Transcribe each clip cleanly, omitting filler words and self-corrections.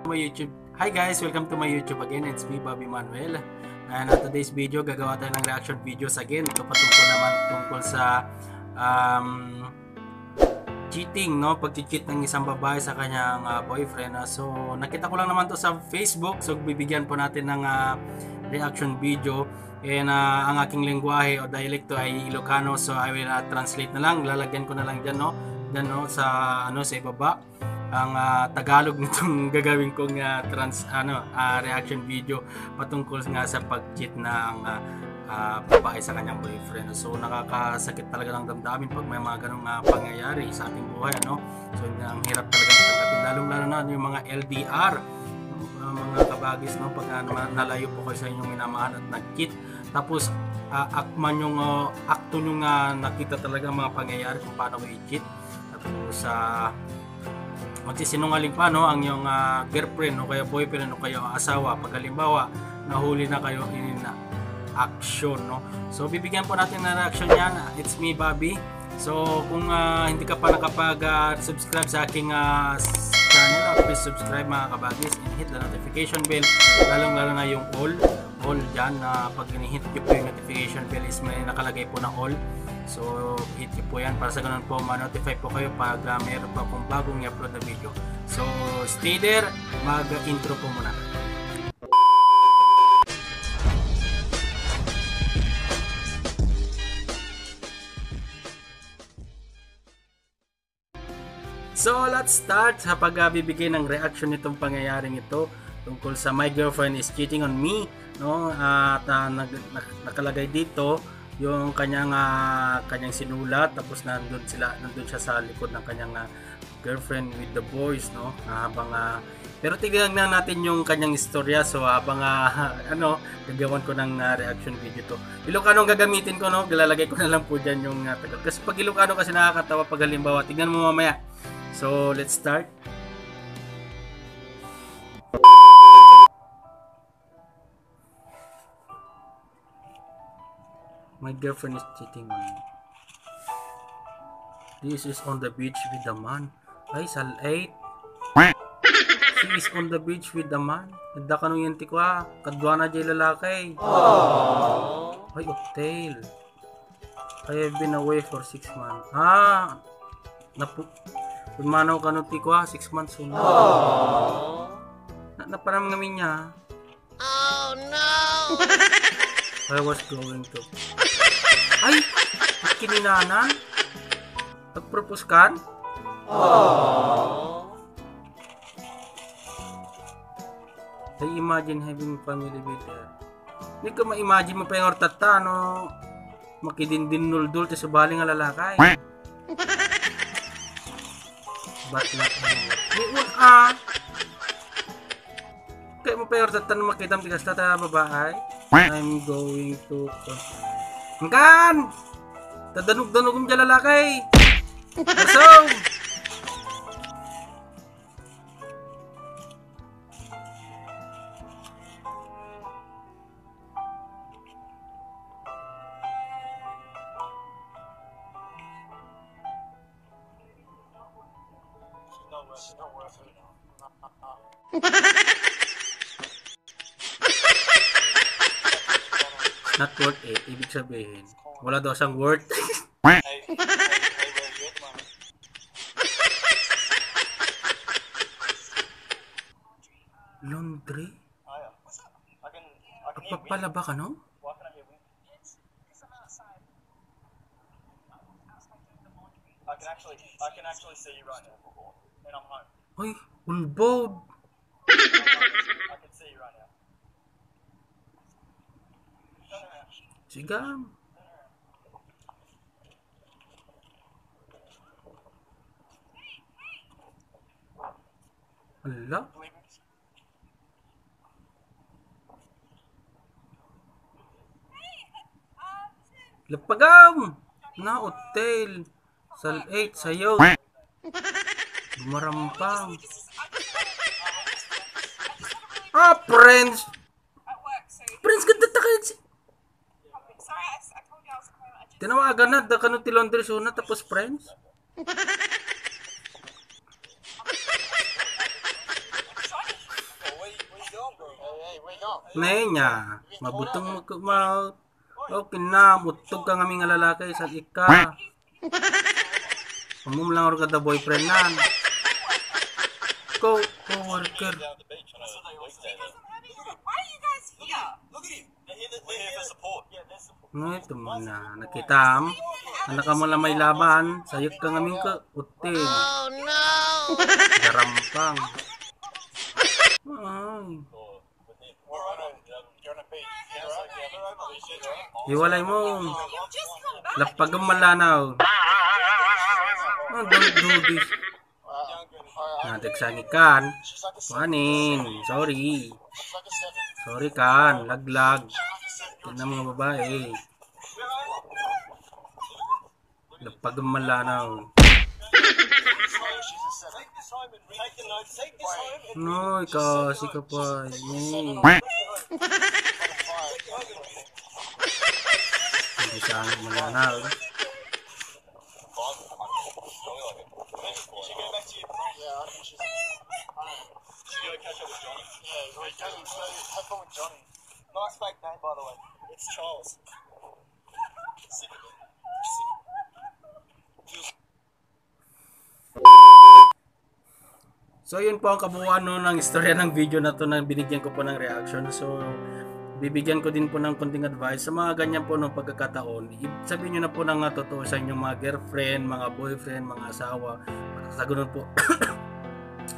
My YouTube. Hi guys, welcome to my YouTube again. It's me, Bobby Manuel. And today's video, gagawa tayo ng reaction videos again. Ito patungkol naman tungkol sa cheating, no? Pag-cheat ng isang babae sa kanyang boyfriend. So, nakita ko lang naman to sa Facebook. So, bibigyan po natin ng reaction video. And ang aking lengguwahe o dialekto ay Ilocano. So, I will translate na lang. Lalagyan ko na lang dyan, no? Dyan, no? Sa ibaba. Ang Tagalog nitong gagawin kong reaction video patungkol nga sa pag-cheat ng babae sa kanyang boyfriend. So nakakasakit talaga ng damdamin pag may mga ganong pangyayari sa ating buhay, ano? So ang hirap talaga tanggapin, lalong-lalo na yung mga LDR, mga kabagis, no? Pag nalayo po kayo sa inyong minamahal at nag-cheat, tapos akto nyo nakita talaga mga pangyayari kung paano mo i-cheat, tapos magsisinungaling pa, no, ang iyong girlfriend o kaya boyfriend o kaya asawa pag halimbawa nahuli na kayo in action, no. So bibigyan po natin ng reaction yan. It's me, Bobby. So kung hindi ka pa nakapag-subscribe sa aking channel, please subscribe mga kabagis and hit the notification bell, lalong-lalo na yung all dyan na pag hit nyo po yung notification bell is may nakalagay po na all. So hit nyo po yan para sa ganun po ma-notify po kayo pag mayroon pa akong bagong i-upload na video. So stay there, mag-intro po muna. So let's start sa pagbibigay ng reaction nitong pangyayaring ito tungkol sa my girlfriend is cheating on me, no? At nakalagay dito yung kanyang sinulat, tapos nandun siya sa likod ng kanyang girlfriend with the boys, no? Habang pero tignan na natin yung kanyang istorya. So habang gagawan ko ng reaction video to. Ilocano ang gagamitin ko, no? Ilalagay ko na lang po diyan yung tagal. Kasi pag Ilocano kasi nakakatawa pag halimbawa. Tignan mo mamaya. So let's start. My girlfriend is cheating on me. This is on the beach with the man. Ay, sal 8. She is on the beach with the man. Nagda ka nung yanti ko kadwa na dyan lalaki. Ay, uptail. I have been away for 6 months. Pagmanaw ka nung ti ko 6 months sunod. Naparam namin niya. Oh no! I was going to. Ay! Kininanan? Nag-propose ka? I imagine having family with her. Hindi ka ma-imagine mo pa yung ortata, no? Makidindin nuldul sa baling nga lalakay. But not anymore. Kaya mo pa yung ortata na makita mo tigas na babae. I'm going to... Hangkan! Tadanog-danog mo dyan lalakay! Basaw! Not worth it, ibig sabihin wala daw siyang worth. Laundry? Pagpapalaba ka, no? I can actually see you right now, and I'm home. Ay, ulbod. I can see you right now. Sigam. Ala? Lapagam! Na hotel. Sal 8 sayo. Bumarampang. Friends! Friends, ganda takay. Tinawagan na, da kanong tilondre suna, tapos friends? Nay niya, mabutong okay na, mutog ka nga nga lalaki sa ika. Umum lang ako kada boyfriend nan. Co-worker. Down the beach on a weekday. Why are you guys here? Look at him. We're here for support. Yeah, they're support. No, ito mo na. Nakitam. Anak mo lang may laban. Sayok ka nga ka. Uting. Oh no! Garampang. Ay. We're on a, you're on a beach. Yeah, right. Yeah, we're on a beach. Yeah, Iwalay mo. You just come back. Lapagam malanaw. Oh, don't do this. Nadeksang ikan. Kuhanin. Sorry. Sorry kan. Laglag. Tignan mga babae. Lapagam malanaw. No, kasi ka pa. Hindi sa akin malanaw. Nice fake name, by the way. It's Charles. Sick of it. So yun po ang kabuuan no, ng istorya ng video na to na binigyan ko po ng reaction. So bibigyan ko din po ng konting advice sa mga ganyan po ng pagkakataon. Sabihin nyo na po ng totoo sa inyong mga girlfriend, mga boyfriend, mga asawa. Sa ganun po.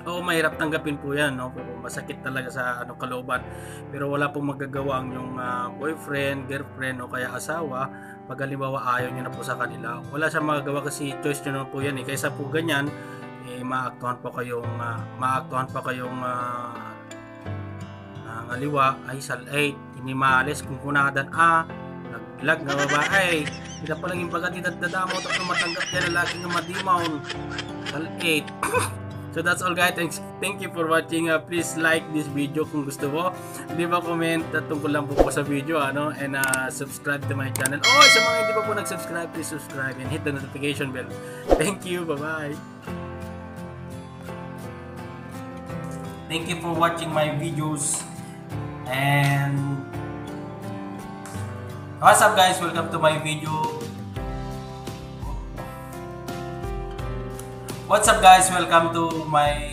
Oo, mahirap tanggapin po yan, no? Pero masakit talaga sa kalooban. Pero wala pong magagawa ang yung boyfriend, girlfriend o kaya asawa. Pag halimbawa ayaw nyo na po sa kanila, wala siyang magagawa kasi choice nyo na po yan. Kaysa po ganyan, maaktuhan pa kayong ngaliwa ay salait inimales kung kunadan naglag na babae kita pa lang yung pagkatidadamo at matanggap niya lalaki nga madimaon salait. So that's all guys, thank you for watching. Please like this video kung gusto mo, leave a comment tungkol lang po sa video and subscribe to my channel. Sa mga hindi pa po nag-subscribe, please subscribe and hit the notification bell. Thank you, bye bye. Thank you for watching my videos. And what's up guys, welcome to my video. What's up guys, welcome to my